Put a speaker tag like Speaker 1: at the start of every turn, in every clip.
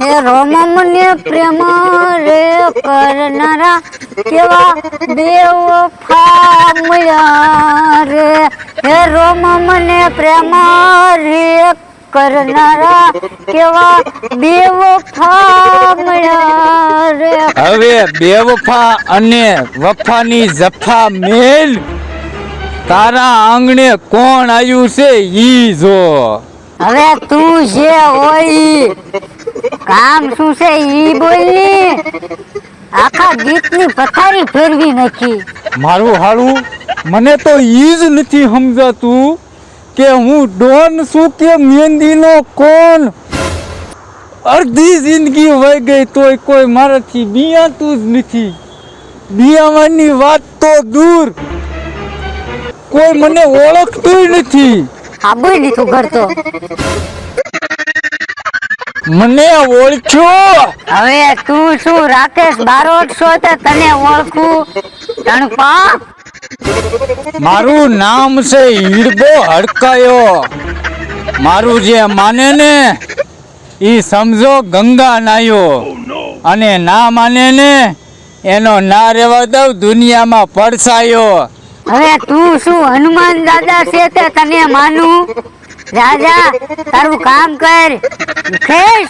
Speaker 1: હે રોમ મને પ્રેમ રે કરનારા કેવા બેવફા મળ્યા રે. હે રોમ મને પ્રેમ રે કરનારા કેવા બેવફા મળ્યા રે.
Speaker 2: હવે બેવફા અને વફાની જફા મેલ તારા આંગણે કોણ આવ્યું છે ઈ જો.
Speaker 1: હવે તું છે ઓય કામ શું છે ઈ બોલની. આખા ગીતની પથારી ફેરવી નાખી.
Speaker 2: મારું હારું મને તો ઈ જ નથી સમજાતું કે હું ડોન છું કે મહેંદીનો કોણ. અડધી જિંદગી વહી ગઈ તોય કોઈ મારાથી બિયાતું જ નથી. બિયાવાની વાત તો દૂર, કોઈ મને ઓળખતું નથી.
Speaker 1: આ બોલ તું કરતો.
Speaker 2: મને ઓળખ્યો.
Speaker 1: હવે તું શું રાકેશ બારોટ છો તે તને ઓળખું તણપા.
Speaker 2: મારું નામ છે હીડબો હડકાયો. મારું જે માને ને ઈ સમજો ગંગા નાયો, અને ના માને ને એનો ના રહેવા દઉં દુનિયામાં પડસાયો.
Speaker 1: હવે તું શું હનુમાન દાદા છે તે તને માનું. રાજા તારું કામ કર ખેસ.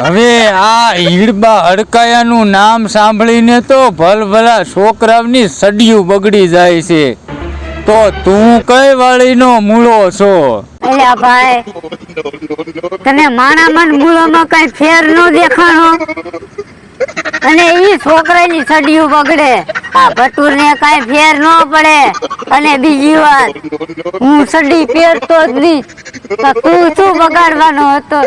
Speaker 2: હવે આ હીડબા હડકાયાનું નામ સાંભળીને તો ભલભલા છોકરાઓની સડિયું બગડી જાય છે. તો તું કઈ વાળીનો મૂળો છો?
Speaker 1: અલ્યા ભાઈ તને માણા મન મૂળોમાં કઈ ફેર ન દેખાણો, અને ઈ છોકરાની સડિયું બગડે. આ ભટુર ને કઈ ફેર ન પડે. અને બીજી વાત હું સડી પહેરતો જ નહીં, તો તું શું બગાડવાનો હતો.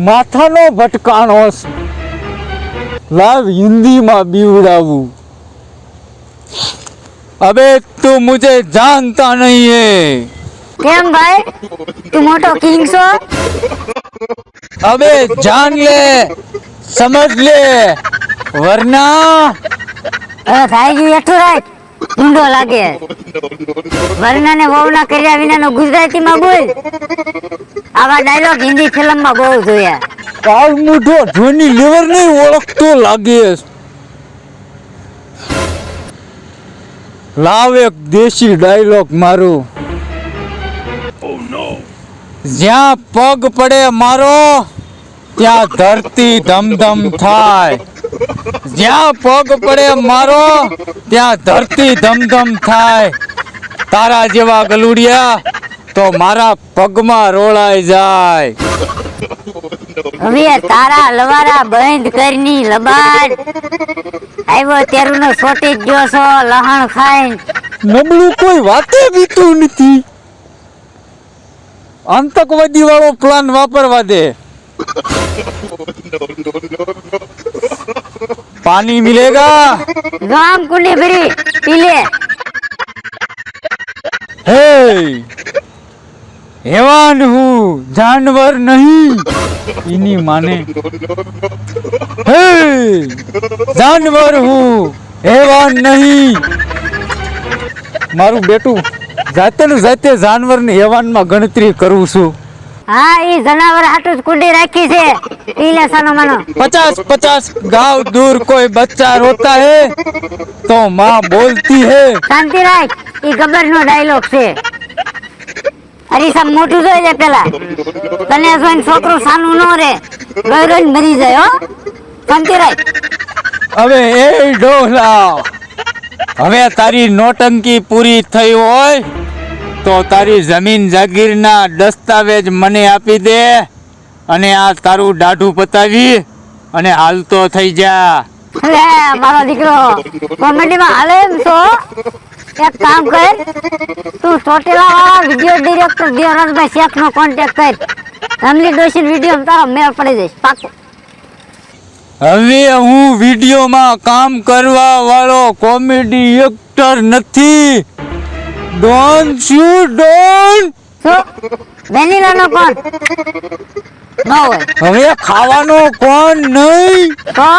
Speaker 2: માથાનો ભટકાણો છે. લાવ હિન્દીમાં બીવડાવું. અબે તું મુझे जानता नहीं है.
Speaker 1: કેમ ભાઈ તું મોટો કિંગ છો.
Speaker 2: अबे जान ले, समझ ले, वरना
Speaker 1: હવે થાય ગયું એઠું રાખ ઊંડો લાગે. વર્ણા ને વહુના કર્યા વિનાનો ગુજરાતીમાં બોલ. આવા ડાયલોગ હિન્દી ફિલ્મમાં બહુ જોયા.
Speaker 2: કાળ મૂઠો જોની લીવર નહીં ઓળખતો લાગે. લાવ એક દેશી ડાયલોગ મારું. જ્યાં પગ પડે મારો ત્યાં ધરતી ધમધમ થાય. જ્યાં પગ પડે મારો ત્યાં ધરતી ધમધમ થાય. તારા જેવા ગલુડિયા તો મારા પગમાં રોળાઈ જાય.
Speaker 1: હવે તારા લવારા બંધ કરની લબાડ. આવ્યો તેરુનો સોટી જ ગયો છો લહણ ખાઈ.
Speaker 2: નબળું કોઈ વાતે બીતું નથી. આતંકવાદી વાળો પ્લાન વાપરવા દે. પાણી મિલેગા.
Speaker 1: ગામ કુંડી ભરી પી લે.
Speaker 2: હે હેવાન હું जानवर नहीं. इनी माने हे जानवर हूँ हेवान नहीं. मारू बेटू जाते ने जाते जानवर ने हेवान में गणतरी करूँ છું.
Speaker 1: હા ઈ જનાવર હાટું જ કુંડી રાખી છે. પી લે સાનો માનો.
Speaker 2: 50-50 गांव दूर कोई बच्चा रोता है तो माँ बोलती है.
Speaker 1: શાંતિ રાખ. ઈ ગબ્બર નો ડાયલોગ છે. હરીસા મોટું જોઈ લે પેલા. તને જોઈને છોકરું સાનું નો રે, રોઈ રોઈને મરી જાય હો. શાંતિ રાખ.
Speaker 2: હવે એ ડોહલા, હવે તારી નોટંકી પૂરી થઈ હોય તો તારી જમીન જાગીરના દસ્તાવેજ મને આપી દે, અને આ તારું દાઢું પતાવી અને હાલતો થઈ જા.
Speaker 1: લે મારો દીકરો કોમેડીમાં હાલે એમ છો. એક કામ કર, તું ચોટેલા વાળા વિડિયો ડિરેક્ટર દેવરાજભાઈ શેખ નો કોન્ટેક્ટ કર. ફેમિલી ડોશી વિડિયો તારો મેળ પડી જઈશ પાકો.
Speaker 2: હવે હું વિડીયોમાં કામ કરવા વાળો કોમેડી એક્ટર નથી. ડોન છું ડોન.
Speaker 1: શું વેનીલા નો કોણ ન હોય.
Speaker 2: હવે ખાવાનો કોણ નહીં.
Speaker 1: તો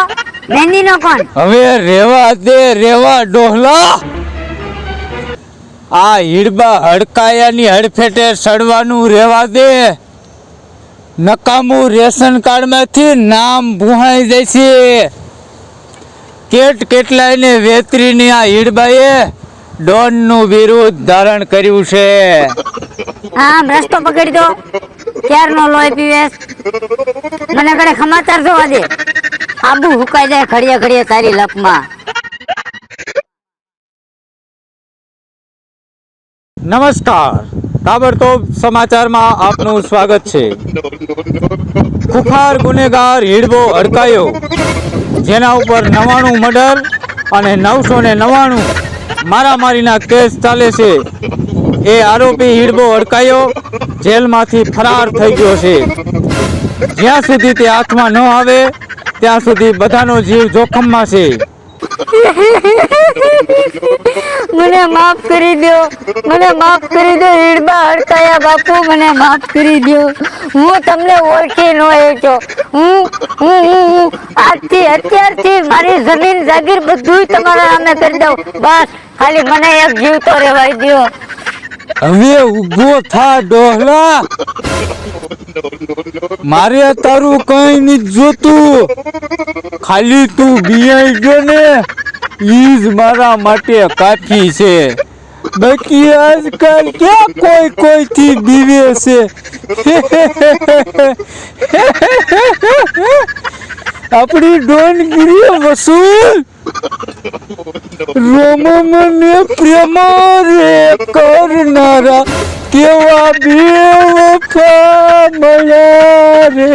Speaker 1: મહેંદી નો કોણ.
Speaker 2: હવે રેવા દે રેવા ડોહલા. આ હીડબા હડકાયાની હડફેટે સડવાનું રહેવા દે, નકામું રેશન કાર્ડમાંથી નામ ભૂહાઈ જશે. કેટલાયને વેતરીની આ હીડબાએ ડોનનું બિરુદ ધારણ કર્યું છે.
Speaker 1: આમ રસ્તો પકડી દો, ક્યારનો લોહી પીવેસ. મને ઘરે સમાચાર જોવા દે, આબુ હુકાઈ જાય ઘડીએ ઘડીએ તારી લપમાં.
Speaker 2: નમસ્કાર, તાબડતોબ સમાચારમાં આપનું સ્વાગત છે. ખુખાર ગુનેગાર હીડબો અડકાયો, જેના ઉપર 99 મર્ડર અને 999 મારામારીના કેસ ચાલે છે. એ આરોપી હીડબો અડકાયો જેલમાંથી ફરાર થઈ ગયો છે. જ્યાં સુધી તે હાથમાં ન આવે ત્યાં સુધી બધાનો જીવ જોખમમાં છે.
Speaker 1: મને માફ કરી દો, મને માફ કરી દો હીડબા હડકાયા બાપુ, મને માફ કરી દો. હું તમને ઓળખી ન શક્યો. હું આજથી અત્યારથી મારી જમીન જાગીર બધું તમારા નામે કરી દઉં. બસ ખાલી મને એક જીવતો રહેવાય દો.
Speaker 2: હવે ઊભો થા ડોહલા, મારે તારું કઈ નથી જોતું. ખાલી તું બિયાઈ ગયો ને ઈ જ મારા માટે કાફી છે. બાકી આજકાલ ક્યાં કોઈથી બીવે છે. આપણી ડોનગીરી વસૂલ. રોમો મને પ્રેમ રે કરનારા કેવા બે વફા મળ્યા રે.